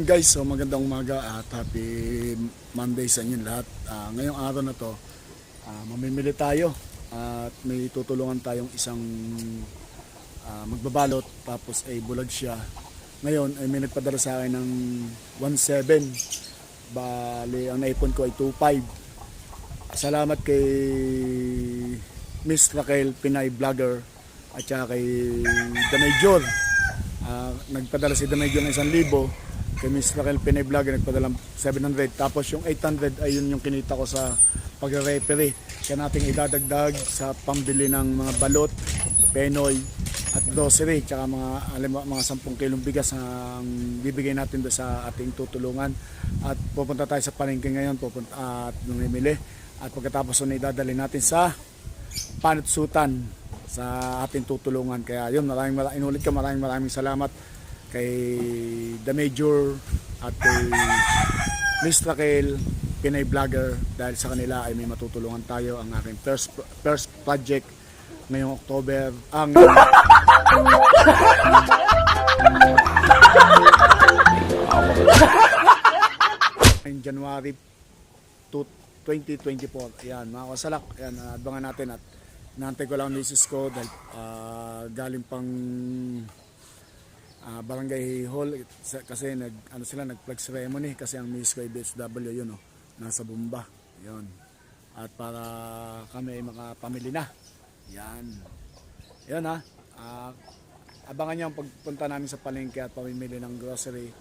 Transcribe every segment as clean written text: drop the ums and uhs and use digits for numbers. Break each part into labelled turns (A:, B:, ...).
A: Guys, so magandang umaga at happy Monday sa inyo lahat. Ngayong araw na to, mamimili tayo at may tutulungan tayong isang magbabalot, tapos ay bulag siya. Ngayon ay may nagpadala sa akin ng 1.7, bali ang naipon ko ay 2.5. Salamat kay Miss Raquel Pinay Vlogger at saka kay The Major. Nagpadala si The Major ng 1,000. Kay Miss Raquel Pinay Vlogger nagpadala 700. Tapos yung 800 ay yun yung kinita ko sa pag-referee. Kaya natin idadagdag sa pambili ng mga balot, penoy at grocery. Tsaka mga 10 kilong bigas ang bibigay natin doon sa ating tutulungan. At pupunta tayo sa palengke ngayon at namimili. At pagkatapos na idadali natin sa panutsutan sa ating tutulungan. Kaya yun, maraming salamat kay The Major at kay Miss Raquel Pinay Vlogger, dahil sa kanila ay may matutulungan tayo. Ang aking first project ngayong October, January 2024. Ayan, mga kasalak, ayan, abangan natin. At naantay ko lang ang misis ko dahil galing pang barangay hall kasi nag-flag ceremony kasi ang miss ko ay BSW, yun nasa Bumba yun, at para kami ay makapamili na yan abangan nyo ang pagpunta namin sa palengke at pamimili ng grocery.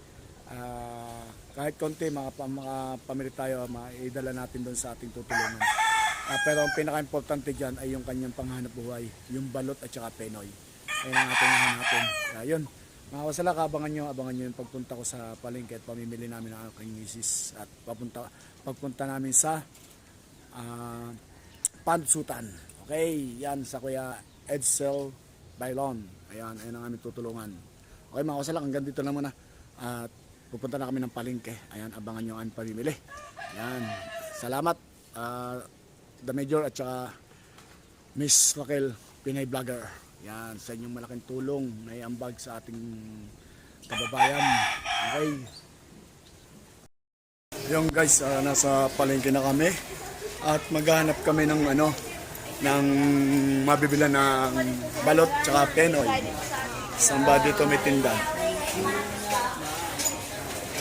A: Kahit konti makapamili tayo, maidala natin doon sa ating tutulungan. Pero ang pinaka-importante dyan ay yung kanyang panghanap buhay, yung balot at saka penoy. Ayun ang ating hanapin. Ayun, mga kasalak, abangan nyo yung pagpunta ko sa palengke at pamimili namin ng aking misis. At pagpunta namin sa panutsutan. Okay, yan sa Kuya Edsel Bailon. Ayan ang aming tutulungan. Okay mga kasalak, hanggang dito lang muna. At pupunta na kami ng palengke. Ayan, abangan nyo ang pamimili. Ayan, salamat. The Major at saka Miss Raquel Pinay Vlogger. Yan, sa inyong malaking tulong na iambag sa ating kababayan. Okay. Yung guys, nasa palengke na kami at maghahanap kami ng ng mabibilan ng balot tsaka penoy. Saan ba dito may tinda?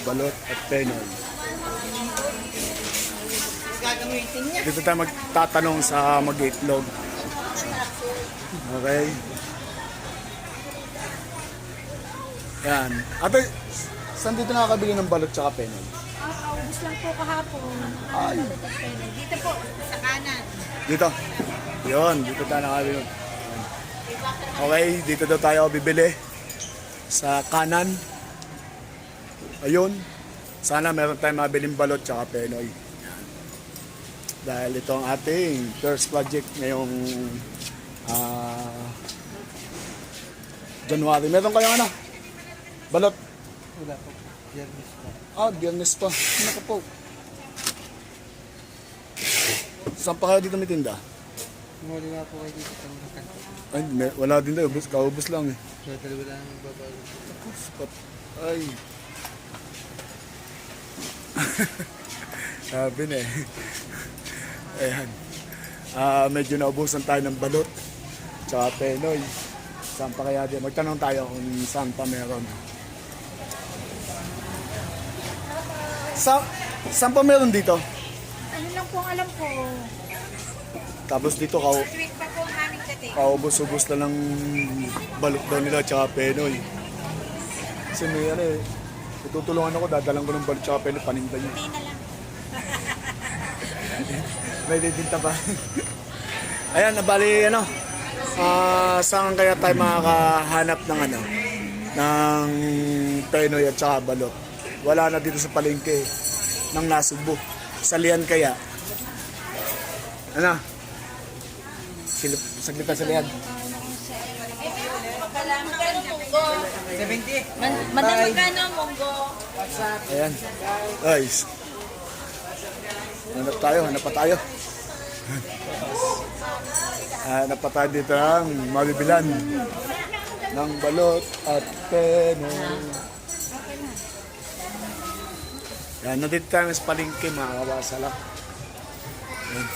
A: Balot at penoy. Dito tayo magtatanong sa mag-itlog. Okay. Yan. Ate, saan dito nakakabili ng balot tsaka penoy?
B: Ubus lang po kahapon.
A: Ay.
B: Dito po, sa kanan.
A: Dito. Yun, dito tayo nakakabili. Okay, dito daw tayo bibili. Sa kanan. Ayun. Sana meron tayong mabiling balot tsaka penoy. Dahil ito ang ating first project ngayong January. Meron kayong balot?
C: Wala po. Biyernes po.
A: Biyernes pa. Ano po? Saan pa kayo dito may tinda?
C: Muli nga po kayo dito sa mga kanto.
A: Ay, wala din tayo. Kaubos lang eh.
C: So, dalawa lang ang babalo.
A: Ay. Sabi na eh. Ayan. Medyo naubusan tayo ng balot tsaka penoy. Saan pa kaya din? Magtanong tayo kung saan pa meron. Saan pa meron dito?
B: Ano lang po ang alam ko.
A: Tapos dito
B: Sweet pa po ang aming dating.
A: kaubos-ubos na ng balot daw nila tsaka penoy. Kasi may tutulungan ako, dadalang ko ng balot tsaka penoy, paninda niya.
B: Hindi na lang.
A: May didinta ba? Ayan, nabali saan kaya tayo makakahanap ng ng penoy at saka balot? Wala na dito sa palengke ng Nasugbo. Salihan kaya? Saglitan salihan.
C: 70.
B: Madam, magkano ang munggo?
A: Ayan. Guys. Hanap pa tayo. Hanap pa tayo dito ang mabibilan ng balot at penoy. Yan, nandito tayo sa palengke mga kawasalak. Yan.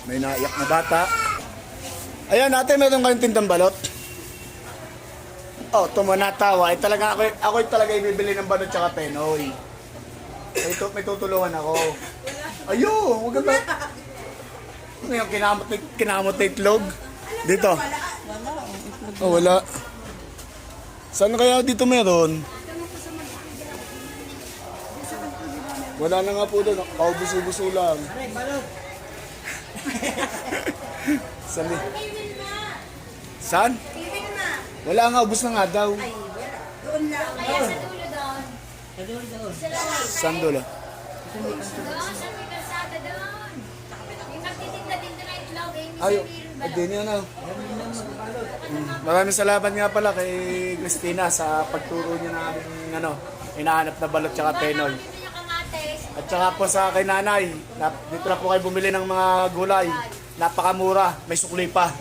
A: May naiyak na bata. Ayan, ate, meron kayong tindang balot? Oh, tumanatawa. Talaga ako talaga ibibili ng balot tsaka penoy. May tutulungan ako. Ayun, huwag ka. Ngayon, kinamot na itlog. Dito. Oh, wala. Saan kaya dito meron? Wala na nga po doon. Kaubuso-buso lang. Saan? Wala nga, ubus na nga daw. Saan doon? Ay, din yan ah. Maraming salamat nga pala kay Christina sa pagturo niya na aming hinahanap na balot tsaka penoy. At saka po sa kay nanay, dito na po kayo bumili ng mga gulay. Napakamura, may sukli pa.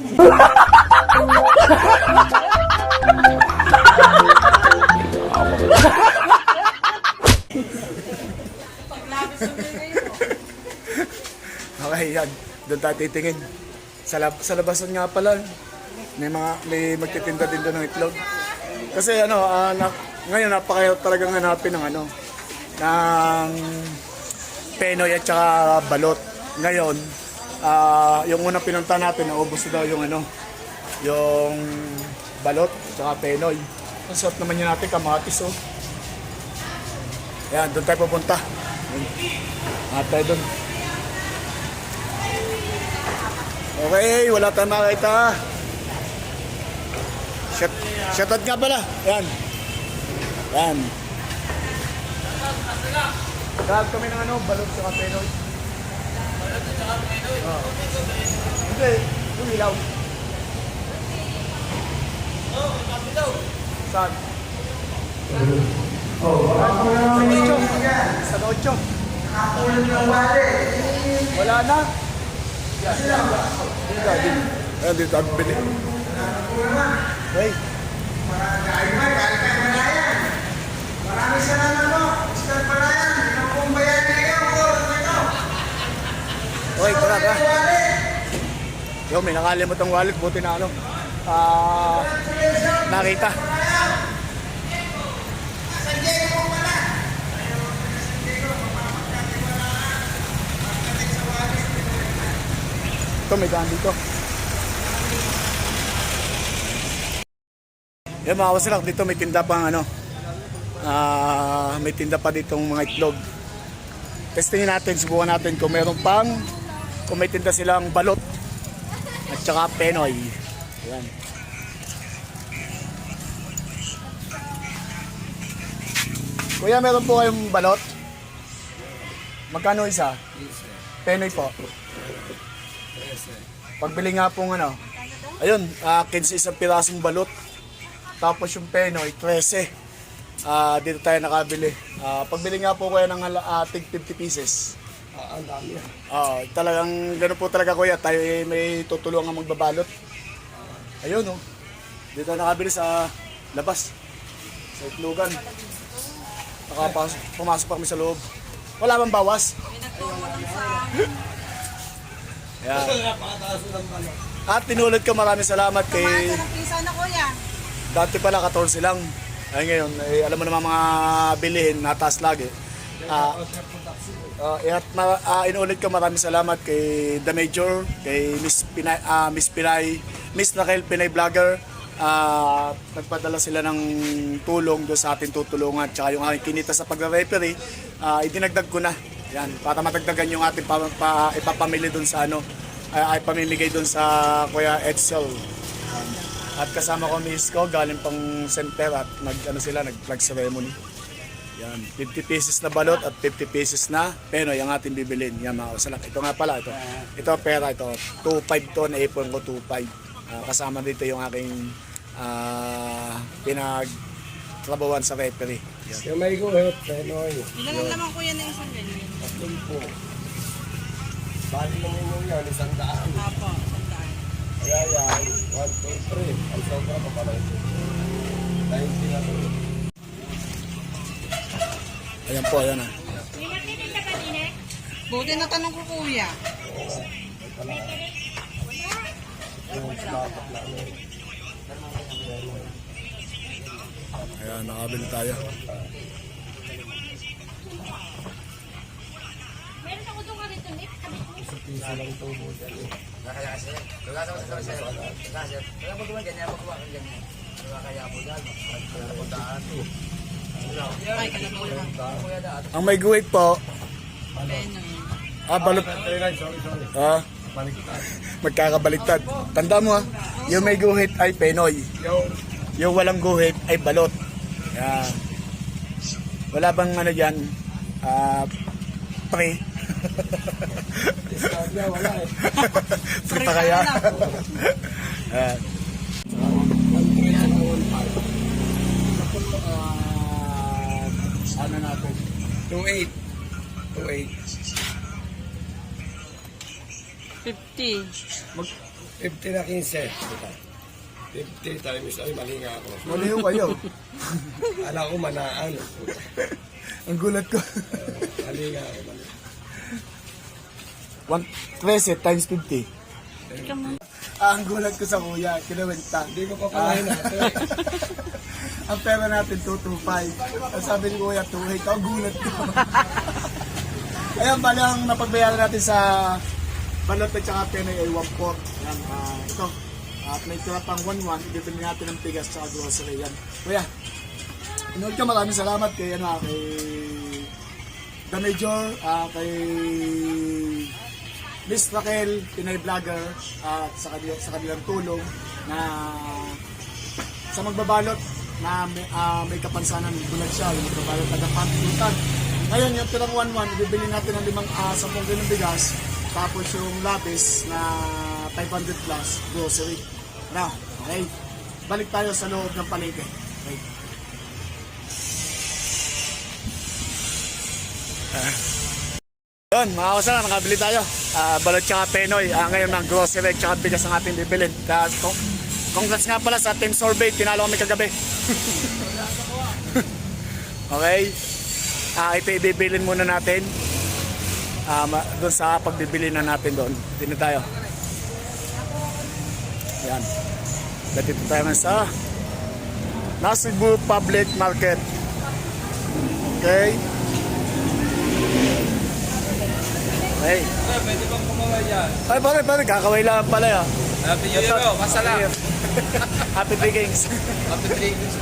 A: Okay, yan. Doon tayo titingin. Sa labasan nga pala, may magtitinda din doon ng itlog. Kasi ngayon napakahirap talagang hanapin ng ng penoy at saka balot. Ngayon, yung unang pinunta natin, naubos na daw yung balot at saka penoy. Ang sarap naman yun natin, kamatis oh. Yan, doon tayo pupunta. Hanap tayo doon. Okay, wala tayong makita. Shoutout nga pala. Yan. Yan. Dahil kami ng balot sa penoy. Balot sa penoy? Oo. Hindi, yung ilaw. Oo, kapit daw. Saan? Sa Nocho. Nakatulog ng wali. Wala na. Dito ang bili. Hey.
D: Maraming salamat po, Mr. Palayan. Nakumbayan niyo po.
A: Okay, tara. Yo, may nakalimot ang wallet. Buti na nakita. Ito, may daan dito. Yan mga kawasalak, dito may tinda pang may tinda pa ditong mga itlog. Testingin natin, subukan natin kung may tinda silang balot at saka penoy. Yan. Kuya, meron po kayong balot? Magkano isa? Penoy po. Pagbili nga pong ayun, 15 isang pirasong balot. Tapos yung penoy, 13. Dito tayo nakabili. Pagbili nga po kayo ng tig 50 pieces.
D: Ang dami.
A: Talagang gano'n po talaga kuya. Tayo may tutulungan magbabalot. Ayun oh. Dito nakabili sa labas. Sa itlogan. Pumasok pa kami sa loob. Wala bang bawas? Yan. At tinulad ko, maraming salamat kay...
B: Pisa na kuya.
A: Dati pala 14 lang. Ay ngayon, alam mo naman mga bilihin, nataas lagi. Inulit ko, maraming salamat kay The Major, kay Miss Raquel Pinay Vlogger. Nagpadala sila ng tulong doon sa ating tutulungan. Tsaka yung aking kinita sa pagre-referee, idinagdag ko na. Yan, para matagdagan yung ating ipapamili doon sa ay pamimigay doon sa Kuya Edsel. At kasama ko miss ko, galing pang center at nag-flag ceremony. Yan, 50 pieces na balot at 50 pieces na penoy ang ating bibilin. Yan mga kawasalak. Ito nga pala, ito pera, ito 2.5 to, naipon ko 2.5. Kasama dito yung aking pinagtrabawan sa referee. Yan.
D: Yung may guhit, penoy.
B: Ilan naman kuya na isang ganyan?
D: 10. Bali naman yung yan, 100.
B: Apo, 100.
D: Kaya yan, 1, 2, 3. Ang sobra pa pala ito. 90 na ito.
A: Ayan po, ayan
B: Buti na tanong ko kuya.
A: Ayan, nakabili tayo.
B: Ay, kalabaw.
A: Ang may guhit po,
B: Penoy.
A: balot. Magkakabaliktad. Tanda mo yung may guhit ay Penoy. Yung walang guhit ay balot. Yan. Wala bang ano dyan? Pre.
C: Wala eh.
A: Pre pa kaya? Yan. Ano natin?
C: 2.8.
B: 50.
E: 50 na 15. 50 times, ay mali nga ako.
A: Mali yung kayo.
E: Alam ko manaan.
A: Ang gulat ko.
E: Mali nga ako. Mali.
A: 13 times 50. Ang gulat ko sa kuya, kinawenta.
E: Hindi ko pa pala natin.
A: Ang pera natin 225. Ang sabi ni kuya 28. Ang gulat ko. Ayan, bali ang napagbayaran natin sa balot at saka Penoy ay 1.4. Yan, ito. At may tira pang 1.1. Ibibili natin ng tigas at saka grocery. Yan. Kuya, inood ka, maraming salamat kay, kay The Major, kay Miss Raquel, Pinay Vlogger, at sa kanilang tulong na sa magbabalot na may kapansanan bulag siya, yung magbabalot na pantulutan. Ngayon, yung tirang 1.1, ibibili natin ng 10 kilong bigas, tapos yung labis na 500 plus grocery. Na, okay. Balik tayo sa loob ng palengke. Okay. Yun, mga kasama, nakabili tayo. Balot tsaka Penoy. Ngayon ng grocery tsaka bigas ang ating bibilin. Kaya, congrats nga pala sa Team Sorbet. Tinalo kami kagabi. Okay. Ito ibibilin muna natin. Doon sa pagbibili na natin doon. Dito tayo. Yan. Dito tayo sa Cebu Public Market. Okay. Hey.
C: Pwede bang kumawa dyan?
A: Ay, pare, kakaway lang pala ya.
C: Happy New Year, masala.
A: Happy Drinkings.
C: Happy drinks.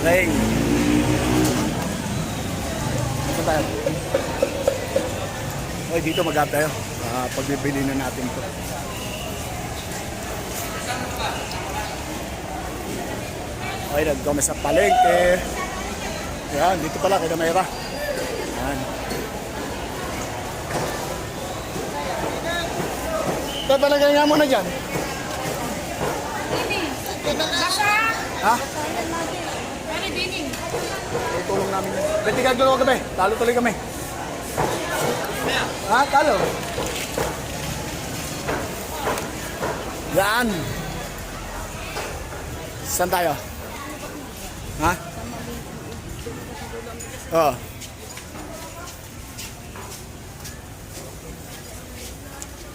A: Okay. Ito tayo. Okay, dito mag-up tayo. Pagbibili na natin ito. Okay, nagkome sa palengke. Yan, dito pala kay Damayra. Yan. Ito talaga nga muna dyan. Ha? Tutulong namin yan. Beti kagulong kami. Talo tuloy kami. Ha? Talo. Yan. Saan tayo? Ha? Oo.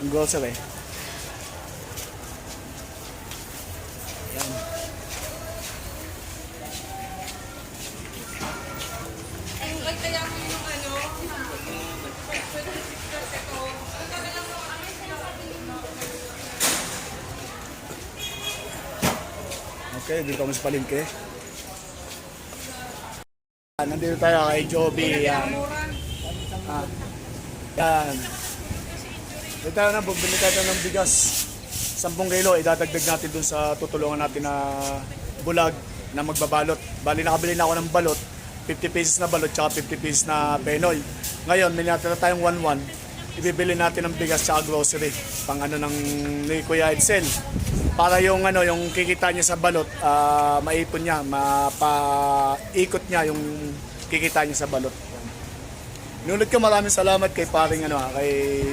A: Ang grocery. Yan. Okay, dito kami sa palengke. Nandito tayo kay Joby. Yan. Yan. Dito tayo na, bumili tayo ng bigas. 10 kilo, idadagdag natin dun sa tutulungan natin na bulag na magbabalot. Bali, nakabili na ako ng balot. 50 pesos na balot, tsaka 50 pesos na Penoy. Ngayon, may natira tayong 1.1. Ibibili natin ng bigas tsaka grocery. Pang ano ng ni Kuya Edsel. Para yung ano, yung kikita niya sa balot, maipon niya, mapaikot niya yung kikita niya sa balot. Nunod ko, maraming salamat kay paring ano, kay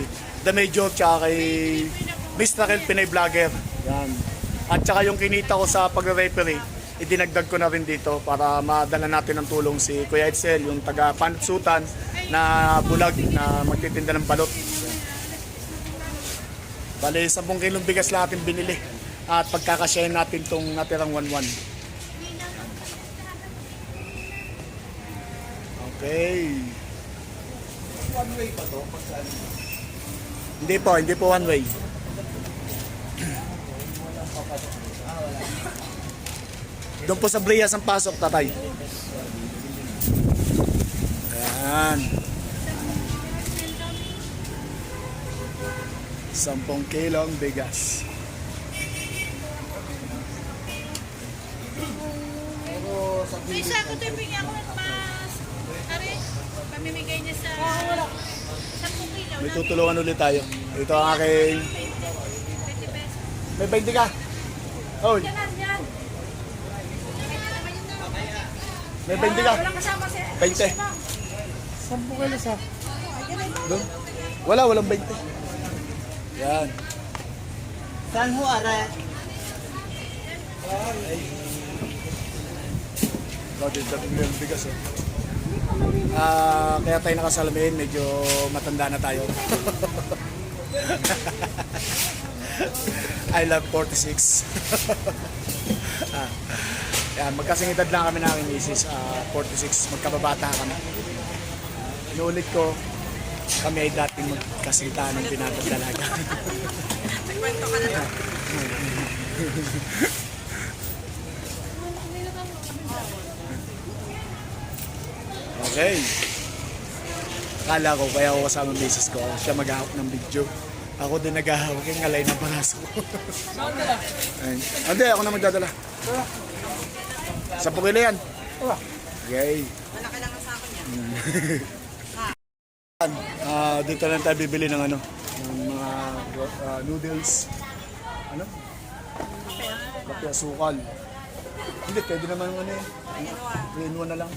A: The Major tsaka kay Miss Raquel Pinay Vlogger. Yan. At tsaka yung kinita ko sa pagre-referee, idinagdag ko na rin dito para madala natin ng tulong si Kuya Edsel, yung taga Panutsutan na bulag na magtitinda ng balot. Bale, 10 kilong bigas lang natin binili at pagkakasyahin natin tong natirang 1-1. Okay.
C: One way pa to?
A: Hindi po one way. Doon po sa Brias ang pasok, tatay. Ayan. 10 kilong bigas.
F: May sako tayo bigyan ko ng mas. Are, pamimigay niya sa 10 kilo.
A: May tutulungan ulit tayo. Ito ang aking...
F: 20 pesos.
A: May 20 ka? Oy,
F: Yan.
A: may 20 ka?
F: Walang kasama si
A: 20. 10 kilos ha? Doon? Walang 20. Yan.
B: Saan ho, Are?
A: Bakit dating yung bigas eh. Kaya tayo nakasalamin, medyo matanda na tayo. I love 46. Yan, magkasingitad lang kami ng aking misis, 46, magkababata kami. Inuulit ko, kami ay dating magkasingita ng binatang dalaga.
B: Nagkwento ka na lang.
A: Okay. Akala ko, kaya ako kasama ang misis ko, siya maghahawak ng video. Ako din naghahawak yung alay ng paraso. Ayun. Hindi, ako na magdadala. 10 kilo yan. Okay.
B: Wala kailangan sa akin yan.
A: Dito lang tayo bibili ng ano, ng mga noodles. Ano? Kapya sukal. Hindi, pwede naman ano eh. 3-in-1 na lang.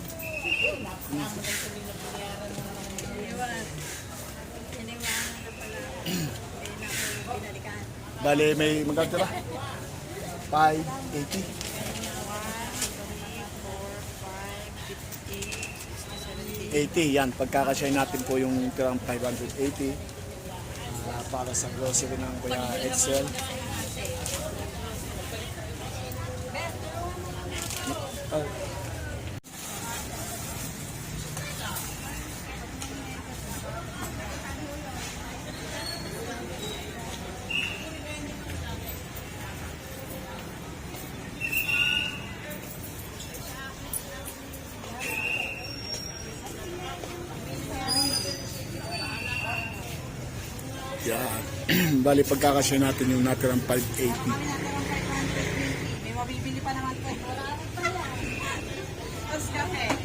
A: Bale, may magkano ba? 580. 80 yan, pagkakasyahin natin po yung tirang 580 para sa grocery ng Kuya Edsel. Yan. Bali, pagkakasya natin yung natirang 580.
B: May mabibili pa naman ko. Tapos kape.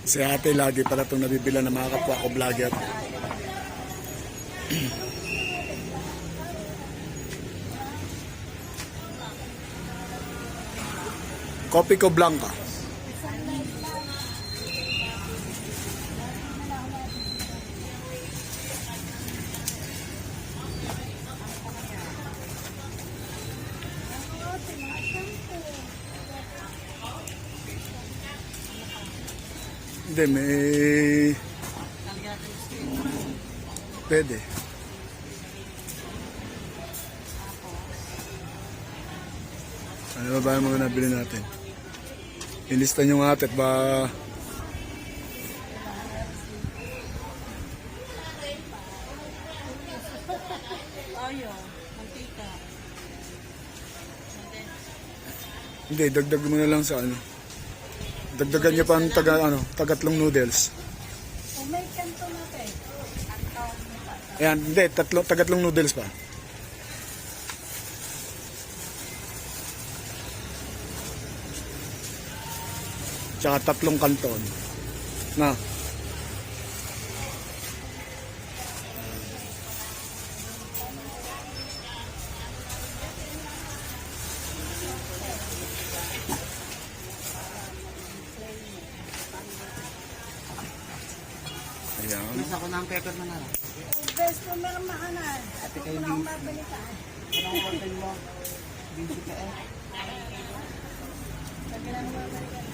A: Si ate lagi pala itong nabibila ng mga kapwa ko vlogger. Kopi ko blanca. Hindi, may... Pwede. Ano ba yung mga nabili natin? Ilista nyo nga at ba...
B: Ayo, mantika.
A: Hindi, dagdag mo na lang sa ano. Dagdagan niya pa ang tagatlong noodles.
F: May kanto natin.
A: Ayan, hindi, tagatlong noodles pa. Tsaka 3 kanton. Na. Ayan.
B: Ako na ang pepper mo na lang.
F: customer makanan. At kung na akong babalikan.
C: Anong hotel mo? Busy ka eh.
F: Pagka lang babalikan.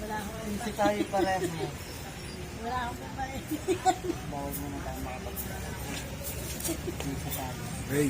F: Wala akong
C: Busy tayo pareho mo.
F: Wala akong babalikan.
C: Bawal mo na tayo makapagsalita. Busy tayo.
A: Hey.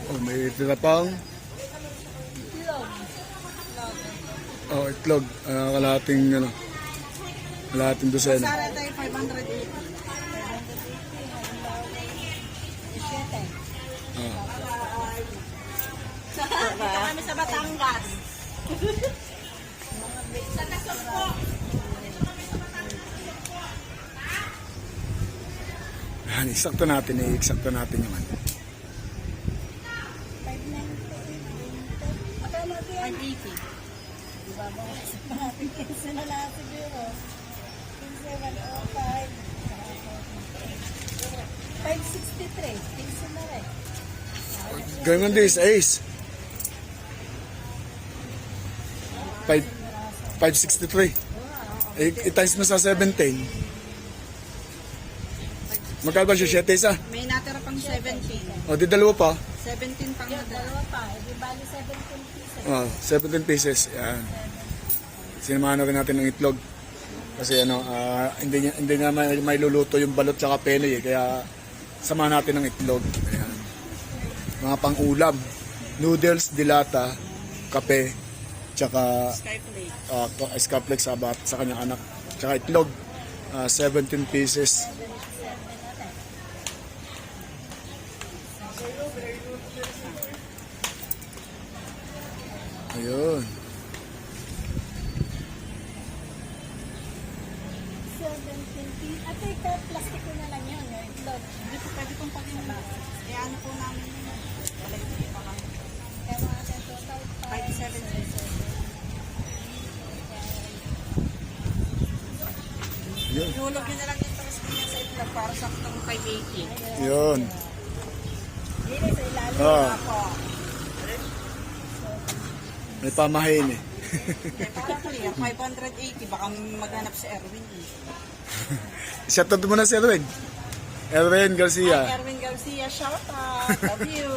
A: Oh, may tira pang. Oh, itlog. Kalahating, ano, kalahating dosena.
B: Sara tayo 580. Dito kami sa Batangas. Sa Takot po.
A: Yan, eksakto natin yung ano.
B: 580.
F: Diba ba? Sa natin kinsa na lang siguro. 1705. 563. Kinsa na rin.
A: Ganun din sa Ace. 563. I-times mo sa 17. Magkano ba siya? 7 isa?
B: May natira pang 17.
A: O, di dalawa pa.
B: 17 pang natira.
F: Dalawa pa. Di bali 17 pieces.
A: Oh, 17 pieces. Yan. Sinamahan na rin natin ng itlog. Kasi ano, hindi nga may luluto yung balot sa penoy eh. Kaya samahan natin ng itlog. Ayan. Mga pang-ulam. Noodles, dilata, kape, tsaka
B: Skyplate.
A: Skyflex sa kanyang anak. Tsaka itlog. 17 pieces. Ayun.
F: 17 pieces. At ito, plastic ko na lang yun. Yung itlog.
B: Hindi po pwede kong pag-iba. Kaya ano po namin yun. Electric pa kami.
F: Kaya mga ating total
B: 570.
A: Yun.
B: Ihulog nyo na lang yung tamis niya sa itlog para saktong 580.
A: Yun.
F: Dili sa ilalim.
B: Ako.
A: May pamahain eh.
B: Para clear, 580. Baka maghanap si Erwin eh.
A: Shoutout mo na si Erwin. Erwin Garcia.
B: Hi, Erwin Garcia, shout out. Love you.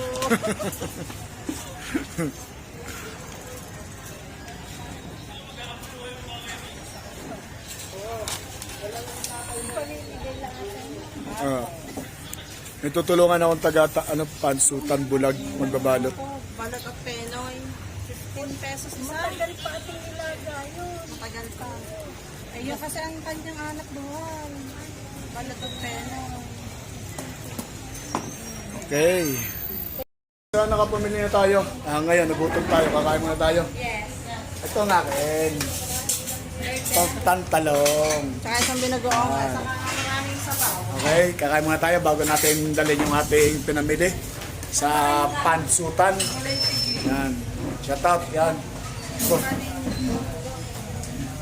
A: May tutulungan akong pansutan bulag magbabalot.
B: Balot at penoy. 15 pesos isa.
F: Matagal pa ating ilaga yun.
B: Matagal pa. Ayun kasi ang kanyang anak doon. Balot at penoy.
A: Okay. So, nakapamili na tayo. Ngayon, nagutom tayo. Kakain muna tayo.
B: Yes.
A: Ito ang akin. Tantalong.
B: Tsaka isang binagoong at saka maraming sabaw.
A: Okay, kakain muna tayo bago natin dalhin yung ating pinamili sa pansutan. Yan. Shout out. Yan. So,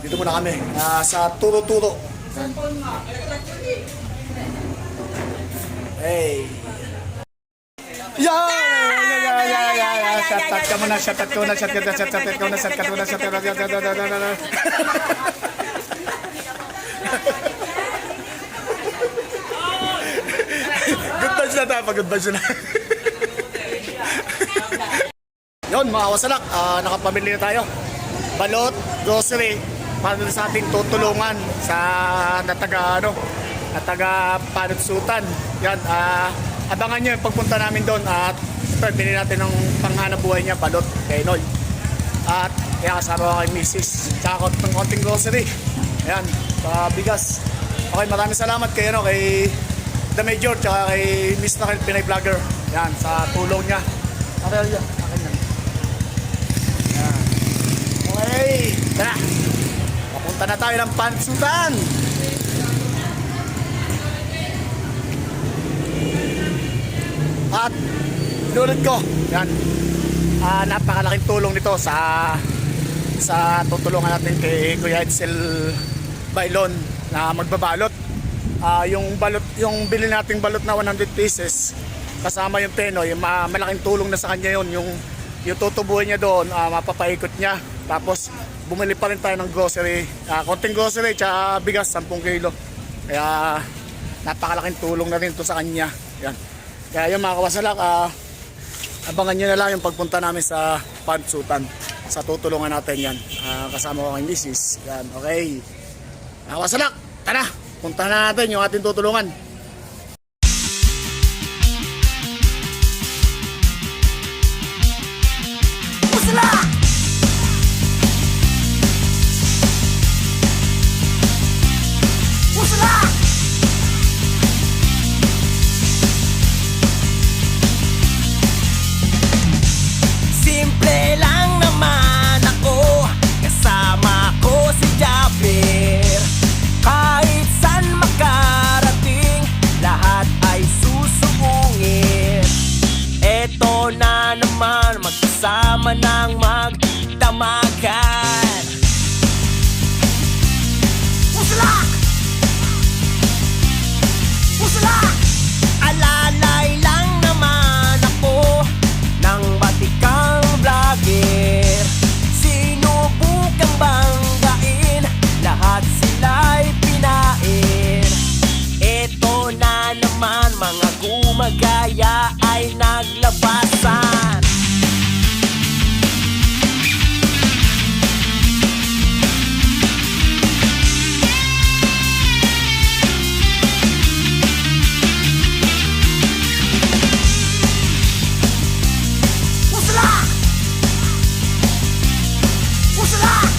A: dito muna kami. Sa Turo-Turo. Yan. Hey. Yeah! Shout out ka muna. Shout out ka muna. Shout out ka muna. Shout out ka muna. Shout out ka muna. Shout out ka muna. Good vibes na tayo. Good vibes na. Yun mga kawasalak, nakapamili na tayo. Balot, grocery, para sa ating tutulungan sa nataga panutsutan. Yan, abangan nyo yung pagpunta namin doon at ito, bili natin ng panghanap buhay niya, balot, kay Noy. At kaya kasama ko kay Mrs. Tsaka ng konting grocery. Ayan, bigas. Okay, maraming salamat kay The Major tsaka kay Miss Raquel Pinay Vlogger. Yan, sa tulong niya. Okay, yan. Akin yan. Yan. Okay, tara. Papunta na tayo ng Pansutan. At inulit ko, yan. Napakalaking tulong nito sa tutulungan natin kay Kuya Edsel Bailon na magbabalot. Yung bili nating balot na 100 pieces kasama yung penoy, malaking tulong na sa kanya yun. Yung tutubuhin niya doon, mapapaikot niya. Tapos bumili pa rin tayo ng grocery, konting grocery tsaka bigas 10 kilo. Kaya napakalaking tulong na rin ito sa kanya. Yan. Kaya yung mga kawasalak, abangan nyo na lang yung pagpunta namin sa Pansutan. Sa tutulungan natin yan. Kasama ko kay Mrs. Yan, okay. Mga kawasalak, tara! Punta na natin yung ating tutulungan. Pusala! Pusala!
G: Simple lang naman ako, kasama ko si Jaber. Kahit saan makarating, lahat ay susuungin. Eto na naman, magkasama ng magdamagan. Pusalak! Pusalak! Alalay lang naman ako ng batikang vlogger. Sinubukang banggain, lahat sila'y pinain. Eto na naman, mga gumagaya ay naglabasan. Pusalak! Pusalak!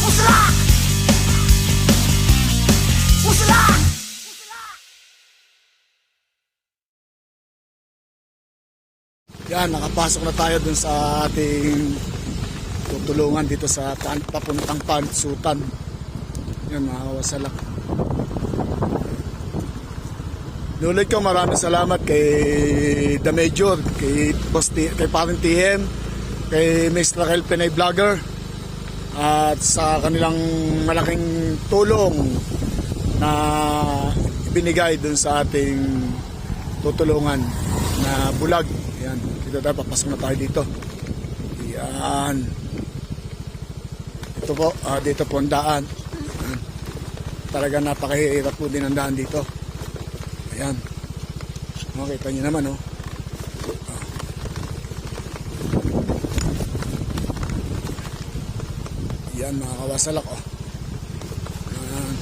G: Pusalak! Pusalak!
A: Yan, nakapasok na tayo dun sa ating tutulungan dito sa papuntang Pansutan. Yan mga kawasalak. Nulit ko, maraming salamat kay The Major, kay Parang TM, kay Miss Raquel Pinay Vlogger, at sa kanilang malaking tulong na binigay dun sa ating tutulungan na bulag. Yan, kita tayo, papasok na tayo dito. Yan. Ito po, dito po ang daan. Yan. Talaga napakahirap po din ang daan dito. Ayan. Makita nyo naman, oh. Yan, mga kawasalak, oh. Ayan.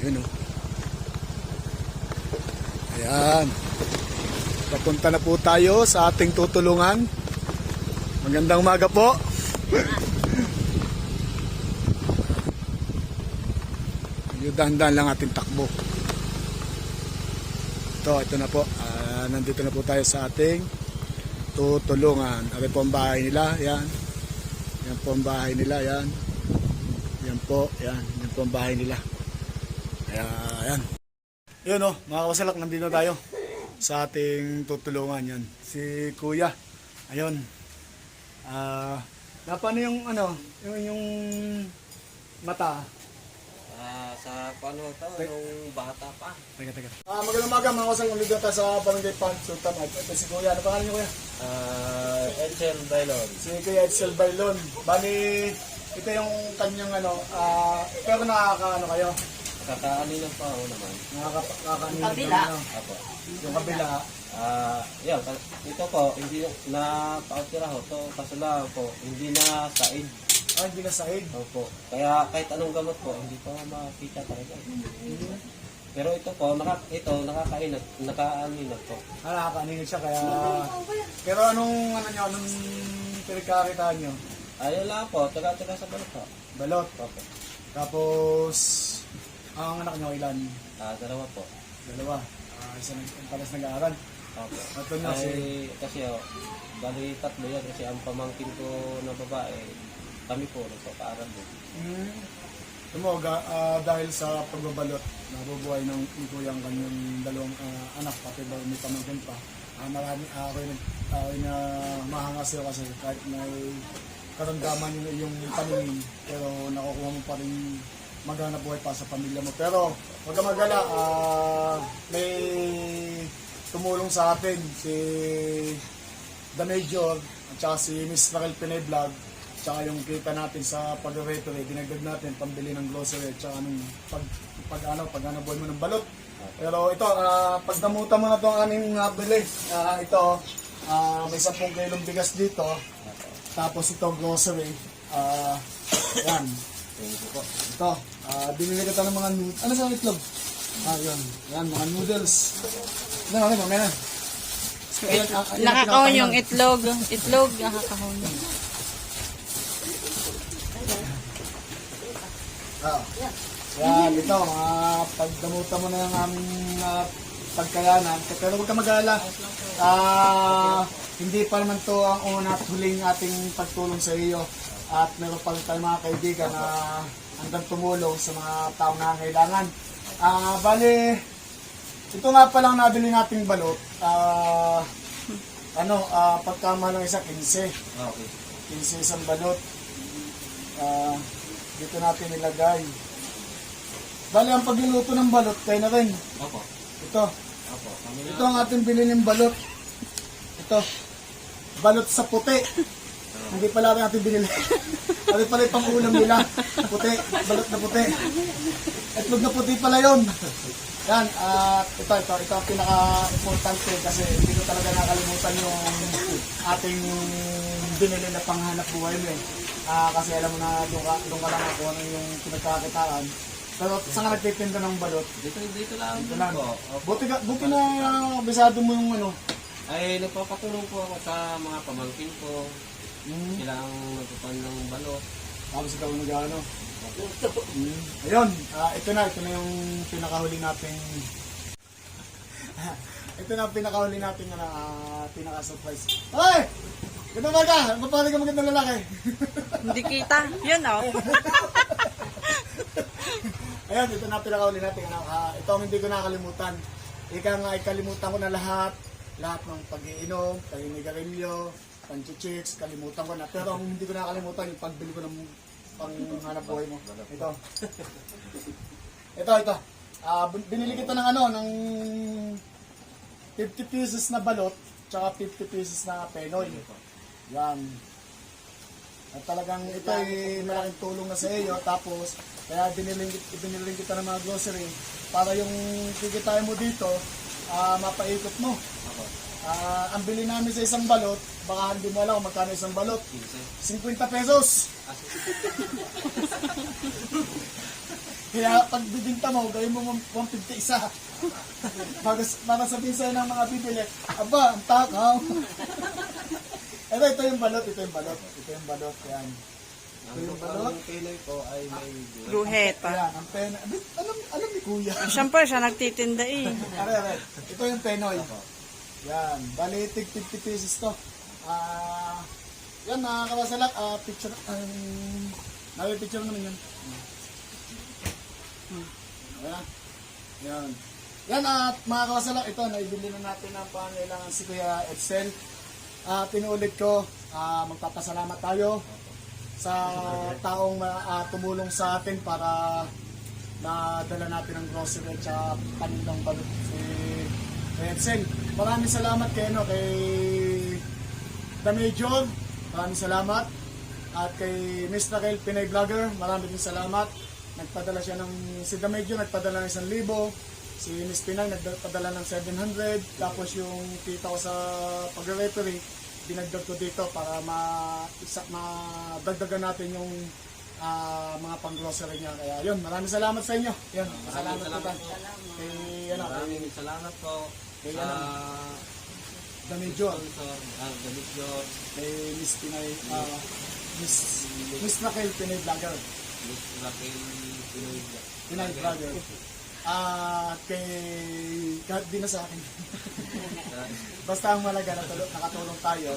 A: Ayan, oh. Ayan. Papunta na po tayo sa ating tutulungan. Magandang umaga po. Dahan-dahan lang ating takbo. Ito na po. Nandito na po tayo sa ating tutulungan. Ari po ang bahay nila. Yan. Yan po ang bahay nila. Yan. Yan po. Yan. Yan po ang bahay nila. Ayan. Yun o. Mga kawasalak, nandito tayo sa ating tutulungan. Yan. Si Kuya. Ayun. Paano yung yung mata?
C: Sa paano ito, nung bata pa.
A: Teka. Magandang umaga mga kasal. Nandito tayo sa Barangay Pansutan. Ito si Kuya. Ano pangalan niyo, Kuya?
C: Edsel Bailon.
A: Si Kuya Edsel Bailon. Bali, ito yung kanyang pero nakakaano kayo?
C: Kakaaninan pa ako naman.
A: Nakakainin
B: Kabila.
C: Apo.
A: Yung kabila.
C: Yan, ito po, hindi na pautira ho. Ito, kaso lang po, hindi na said.
A: Hindi na sahig.
C: Opo. Kaya kahit anong gamot po, hindi po makita talaga. Pero ito po, nakakainan, nakaaninag po.
A: Nakakainin siya kaya... Pero anong pinagkakitaan nyo?
C: Ayun lang po, taga-taga sa balot po.
A: Balot.
C: Opo.
A: Tapos, ang anak nyo ilan?
C: Dalawa po.
A: Dalawa. Isa ang palas nag-aaral.
C: Opo.
A: At nyo si...
C: Kasi bali tatlo yan kasi ang pamangkin ko na babae, kami po nagpapaaral din.
A: Dahil sa pagbabalot, nabubuhay ng kuya ang kanyang dalawang anak, pati ba may pamangkin pa. Marami ako'y na mahanga sa'yo kasi kahit may karamdaman yung paningin, pero nakukuha mo pa rin maghanap buhay pa sa pamilya mo. Pero huwag ka mag-alala, may tumulong sa atin si The Major at saka si Miss Raquel Pinay Vlog, tsaka yung kita natin sa pag-referee, dinagdag natin pambili ng grocery at saka pag buhay mo ng balot. Pero ito, pagdamutan mo na ito ang aming nabili. Ito, may 10 kilong bigas dito. Tapos ito, grocery. Yan. Ito, binili kita ng mga noodles. Ano sa itlog? Yun. Yan, mga noodles. Ano, mamaya na.
B: Nakakahon yung itlog. Itlog, nakakahon.
A: Yan, ito, pagdamutan mo na yung aming pagkayanan. Pero huwag ka mag-alala. Hindi pa naman to ang una at huling ating pagtulong sa iyo. At meron pa rin tayong mga kaibigan na hanggang tumulong sa mga taong nangangailangan. Bali, ito nga pa lang nabili nating balot. Pagkama ng isa, 15.
C: Okay.
A: 15 isang balot. Dito natin nilagay. Bali, ang pagluluto ng balot, kayo na rin.
C: Opo.
A: Ito.
C: Opo. Kami
A: Ito ang ating biniling balot. Ito. Balot sa puti. Hindi pala rin ating binili. Ano pala yung pang-ulam nila. Puti. Balot na puti. Itlog na puti pala yun. Yan. Ito ang pinaka-importante kasi hindi ko talaga nakalimutan yung ating binili na panghanap buhay mo eh. Kasi alam mo na doon ka lang ako ano yung pinagkakitaan. Pero saan ka nagtitinda ng balot?
C: Dito lang.
A: Dito lang.
C: Po. Opo.
A: Buti na bisado mo yung ano.
C: Ay, nagpapatulong po ako sa mga pamangkin ko. Sila ang nagpupan ng balot.
A: Tapos ikaw nag-ano. Ayun, ito na yung pinakahuli nating ito na ang pinakahuli nating pinaka-surprise. Hoy! Ganda ba ka? Mapapali ka magandang lalaki.
B: Hindi kita. Yun, oh.
A: Ayun, ito na pinakahuli natin. Ito ang hindi ko nakalimutan. Ika nga, ikalimutan ko na lahat ng pag-iinom, pag-inigarilyo, panchichicks, kalimutan ko na. Pero ang hindi ko nakalimutan, yung pagbili ko ng panghanap buhay mo. Ito. Ito. Binili kita ng 50 pieces na balot, tsaka 50 pieces na penoy. Yan. At talagang ito ay malaking tulong na sa iyo. Tapos, kaya biniling kita ng mga grocery para yung kikitain mo dito, mapaikot mo. Ang bili namin sa isang balot, baka hindi mo alam kung magkano isang balot. 50 pesos. Kaya pag bibinta mo, gawin mo 150 isa. Para sabihin sa'yo ng mga bibili, aba, ang takaw. Ito yung balot. Yan. Ito yung balot.
C: Ang pilay po ay may
B: Guhet pa.
A: Yan, ang pena. Alam ni Kuya.
B: Siyempre, siya nagtitinda eh.
A: Are. Ito yung penoy. Yan. Bali, 50 pieces to. Yan, nakakawasalak. Picture. Picture naman yan. Yan. Yan, mga kawasalak. Ito, naibili na natin ang pangailangan si Kuya Edsel. Pinuulit ko, magpapasalamat tayo sa taong tumulong sa atin para nadala natin ang grocery at saka panindang balot si Edsel. Maraming salamat kay The Major, maraming salamat. At kay Miss Raquel Pinay Vlogger, maraming din salamat. nagpadala siya ng, si Damedyo nagpadala ng 1,000, si Miss Pinay nagpadala ng 700, tapos yung kita ko sa pag-referee, dinagdag ko dito para madagdagan natin yung mga pang-grocery niya. Kaya yun, maraming salamat sa inyo. Yan, salamat po tayo.
C: Maraming salamat po
A: Kay
C: sa
A: Damedyo,
C: Damedyo,
A: kay Miss Pinay, Miss Raquel Pinay Vlogger.
C: Miss Raquel
A: Pinay Vlogger. Kay, kahit di na sa akin. Basta ang malaga, nakatulong tayo.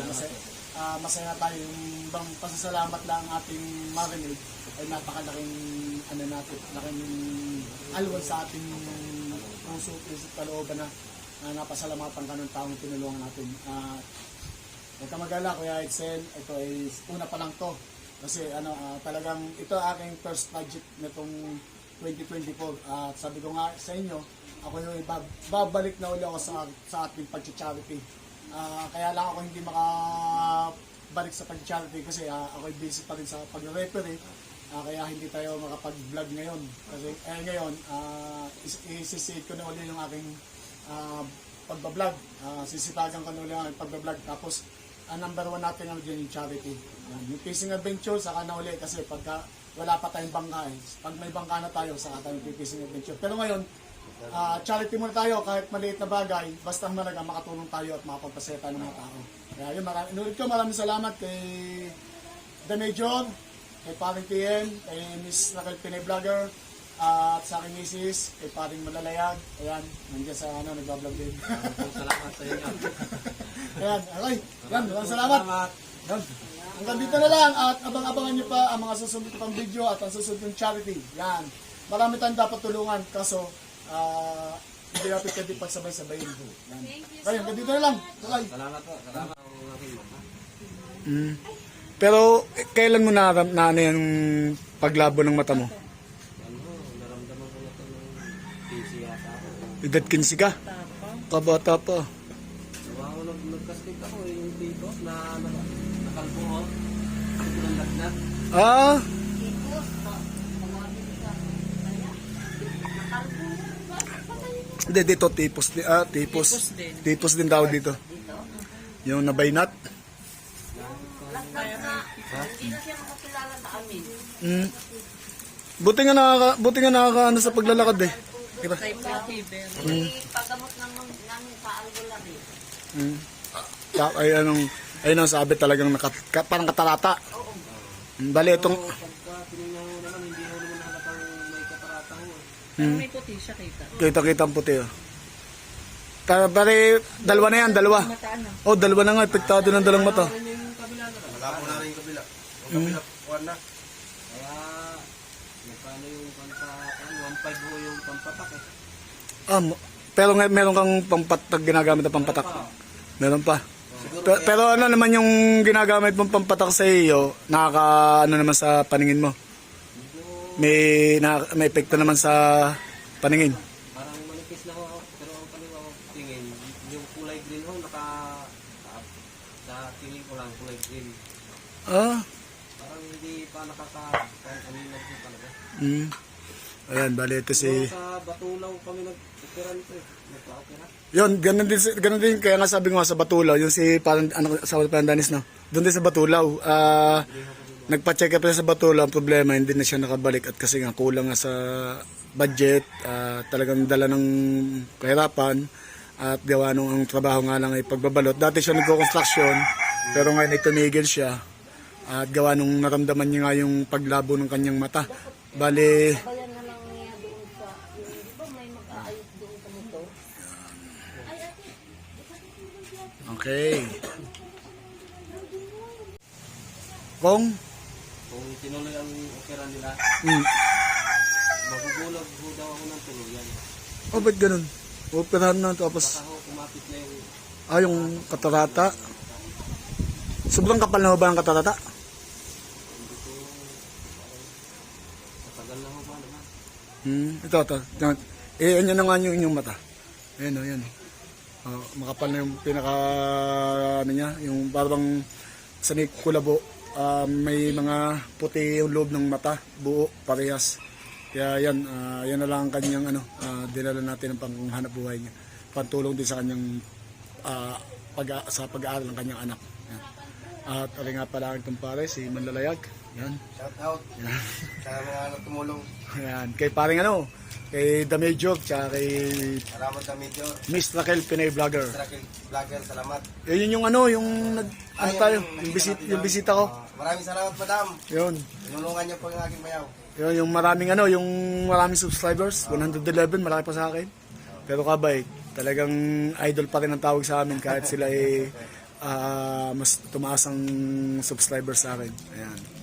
A: Masaya tayo. Yung bang pasasalamat lang ang ating marinig ay napakalaking laking alwan sa ating puso, isip, kalooban na napasalamatan ka ng taong tinulungan natin. Huwag ka mag-alala, Kuya Excel, ito ay una pa lang to. Kasi talagang ito aking first project nitong 2024. At sabi ko nga sa inyo, ako yung babalik na uli ako sa ating pag-charity. Kaya lang ako hindi makabalik sa pag-charity kasi ako ay busy pa rin sa pag-referee. Kaya hindi tayo makapag-vlog ngayon. Kasi ngayon, isisave ko na uli yung aking pagbablog. Sisitagan ko na uli ang pagbablog. Tapos, number 1 natin ang dyan yung charity. Yung Fishing Adventure, saka na uli kasi pagka wala pa tayong bangka pag may bangka na tayo, saka tayo yung Fishing Adventure. Pero ngayon, charity muna tayo kahit maliit na bagay, basta malaga makatulong tayo at makapagpasaya tayo ng mga tao. Kaya yun, maraming salamat kay The Major, kay Paring TN, kay Miss Raquel Pinay Vlogger, at sa aking misis, kay Paring Malalayag. Ayan, nandiyan sa nagbablog din.
C: salamat sa inyo.
A: Ayan, okay. Yan, maraming salamat. Yan. Hanggang dito na lang at abang-abangan nyo pa ang mga susunod pang video at ang susunod yung charity. Yan. Marami tayong dapat tulungan kaso hindi natin pwede pagsabay-sabayin. Yan. Kaya hanggang dito na lang. Okay.
C: Salamat po. Salamat ang aking mama.
A: Pero kailan mo na yung paglabo ng mata mo?
C: Naramdaman ko na ito ng busy yata ako.
A: Edad 15 ka? Kabata pa.
C: Nagkastig ako yung dito na nakalbo ko. Ito ng lagnat.
A: Hindi, dito tipos din. Tipos din daw dito. Yung nabaynat. Buti nga nakaka sa paglalakad eh. Diba?
B: Paggamot ng albularyo.
A: Ay ang sabi talagang parang katarata. Bali itong
C: Pagka tinignan mo naman, hindi mo naman halatang may katarata ko.
B: Pero may puti siya kita.
A: kita ang puti. Bali, dalawa na yan, dalawa.
B: Mataan na.
A: Oh, dalawa na nga, epektado ng dalang mata.
E: Wala po na rin yung kabila. Yung kabila, kuwan na.
C: Kaya, magkano yung pampatak, 1.5 ho yung pampatak eh.
A: Pero meron kang pampatak, ginagamit na pampatak. Meron pa. Pero ano naman yung ginagamit mong pampatak sa iyo, nakaka naman sa paningin mo? May epekto naman sa paningin.
C: Parang manipis na ho, pero ang kaniwa ko tingin, yung kulay green ho, sa tingin ko lang kulay green. Parang hindi pa nakaka-aminag ko talaga.
A: Ayan, bali ito si...
C: Sa Batulaw kami nag-opera nito eh. Nagpa-opera.
A: Yun, ganun din, kaya nga sabi ko nga sa Batulaw, yung si parang sa Pandanis, no? Doon din sa Batulaw. Nagpa-check up sa Batulaw, ang problema, hindi na siya nakabalik at kasi nga kulang nga sa budget, talagang dala ng kahirapan at gawa nung ang trabaho nga lang ay pagbabalot. Dati siya nagko-construction, pero ngayon ay tumigil siya at gawa nung naramdaman niya nga yung paglabo ng kanyang mata. Bali, okay. Kung
C: tinuloy ang opera nila, magugulag ho daw ako ng tuluyan.
A: ba't ganun? Operahan na tapos,
C: Baka ho, kumapit na yung
A: yung katarata. Sobrang kapal na ba ang katarata?
C: matagal na ho ba naman.
A: Ito. Yan na nga yung inyong mata. Ayan o, yan. Makapal na yung pinaka, yung parang sa kulabo. May mga puti yung loob ng mata, buo, parehas. Kaya yan, yan na lang ang kanyang dinala natin ng panghanap buhay niya. Pantulong din sa kanyang sa pag-aaral ng kanyang anak. Yan. At ali nga pala aking kumpare, si Manlalayag. Yan.
D: Shout out
A: Yan.
D: sa mga tumulong.
A: Yan. Kay paring kay The Major, tsaka kay
D: Salamat sa medyo.
A: Miss Raquel Pinay Vlogger.
D: Rakil Vlogger, salamat.
A: Yun yung yung tayo, yung bisita ko.
D: Maraming salamat, madam.
A: Yun.
D: Tinulungan niyo po yung aking bayaw.
A: Yun, yung maraming subscribers, 111, marami pa sa akin. Pero kabay, talagang idol pa rin ang tawag sa amin kahit sila mas tumaas ang subscribers sa akin. Ayan.